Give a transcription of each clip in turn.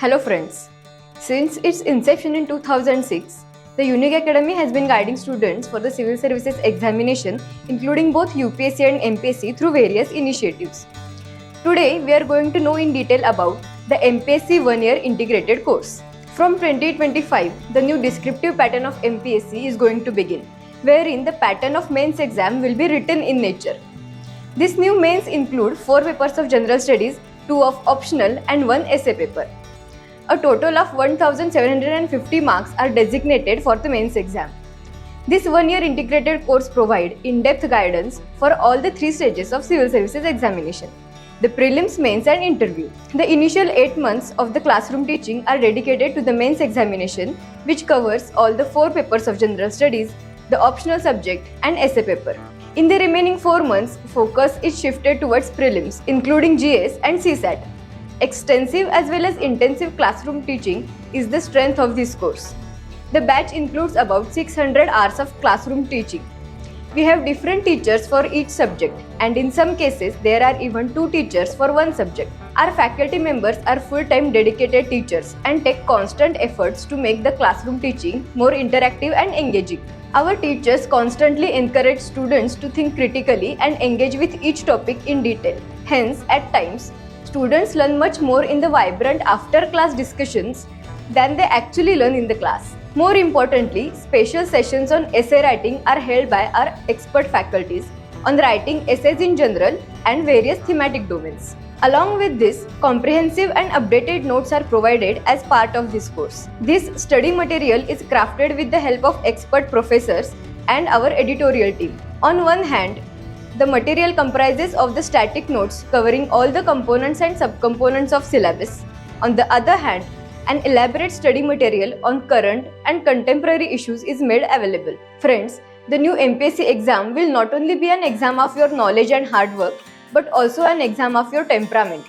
Hello friends. Since its inception in 2006, the Unique Academy has been guiding students for the civil services examination, including both UPSC and MPSC, through various initiatives. Today we are going to know in detail about the MPSC one-year integrated course. From 2025, the new descriptive pattern of MPSC is going to begin, wherein the pattern of mains exam will be written in nature. This new mains include 4 papers of general studies, 2 of optional and 1 essay paper. A total of 1750 marks are designated for the mains exam. This one-year integrated course provides in-depth guidance for all the 3 stages of civil services examination: the prelims, mains and interview. The initial 8 months of the classroom teaching are dedicated to the mains examination, which covers all the 4 papers of general studies, the optional subject and essay paper. In the remaining 4 months, focus is shifted towards prelims, including GS and CSAT. Extensive as well as intensive classroom teaching is the strength of this course. The batch includes about 600 hours of classroom teaching. We have different teachers for each subject, and in some cases there are even 2 teachers for one subject. Our faculty members are full-time dedicated teachers and take constant efforts to make the classroom teaching more interactive and engaging. Our teachers constantly encourage students to think critically and engage with each topic in detail. Hence, at times, students learn much more in the vibrant after-class discussions than they actually learn in the class. More importantly, special sessions on essay writing are held by our expert faculties on writing essays in general and various thematic domains. Along with this, comprehensive and updated notes are provided as part of this course. This study material is crafted with the help of expert professors and our editorial team. On one hand, the material comprises of the static notes covering all the components and subcomponents of syllabus. On the other hand, an elaborate study material on current and contemporary issues is made available. Friends, the new MPSC exam will not only be an exam of your knowledge and hard work, but also an exam of your temperament.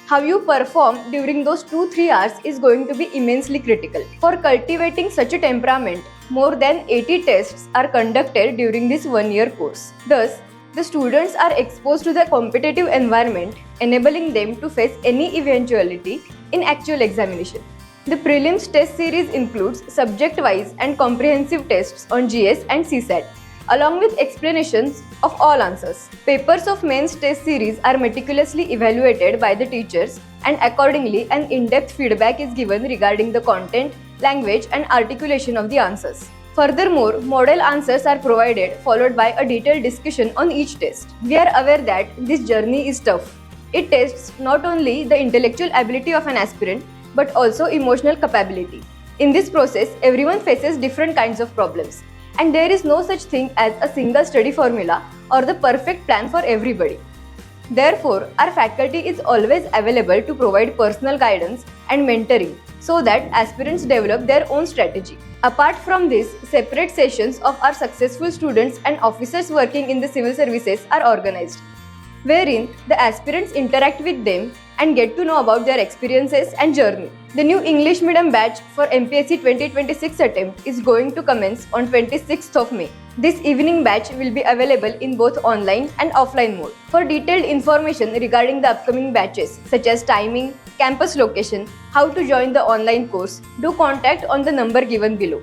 How you perform during those 2-3 hours is going to be immensely critical. For cultivating such a temperament, more than 80 tests are conducted during this one-year course. Thus, the students are exposed to the competitive environment, enabling them to face any eventuality in actual examination. The prelims test series includes subject-wise and comprehensive tests on GS and CSAT, along with explanations of all answers. Papers of mains test series are meticulously evaluated by the teachers, and accordingly an in-depth feedback is given regarding the content, language and articulation of the answers. Furthermore, model answers are provided, followed by a detailed discussion on each test. We are aware that this journey is tough. It tests not only the intellectual ability of an aspirant, but also emotional capability. In this process, everyone faces different kinds of problems, and there is no such thing as a single study formula or the perfect plan for everybody. Therefore, our faculty is always available to provide personal guidance and mentoring so that aspirants develop their own strategy. Apart from this, separate sessions of our successful students and officers working in the civil services are organized, wherein the aspirants interact with them and get to know about their experiences and journey. The new English medium batch for MPSC 2026 attempt is going to commence on 26th of May. This evening batch will be available in both online and offline mode. For detailed information regarding the upcoming batches, such as timing, campus location, how to join the online course, do contact on the number given below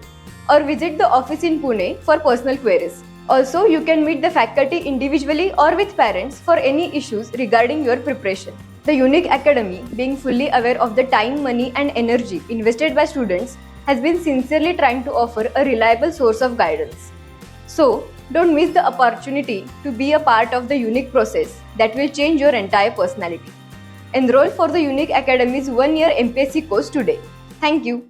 or visit the office in Pune for personal queries. Also, you can meet the faculty individually or with parents for any issues regarding your preparation. The Unique Academy, being fully aware of the time, money and energy invested by students, has been sincerely trying to offer a reliable source of guidance. So, don't miss the opportunity to be a part of the unique process that will change your entire personality. Enroll for the Unique Academy's one-year MPSC course today. Thank you.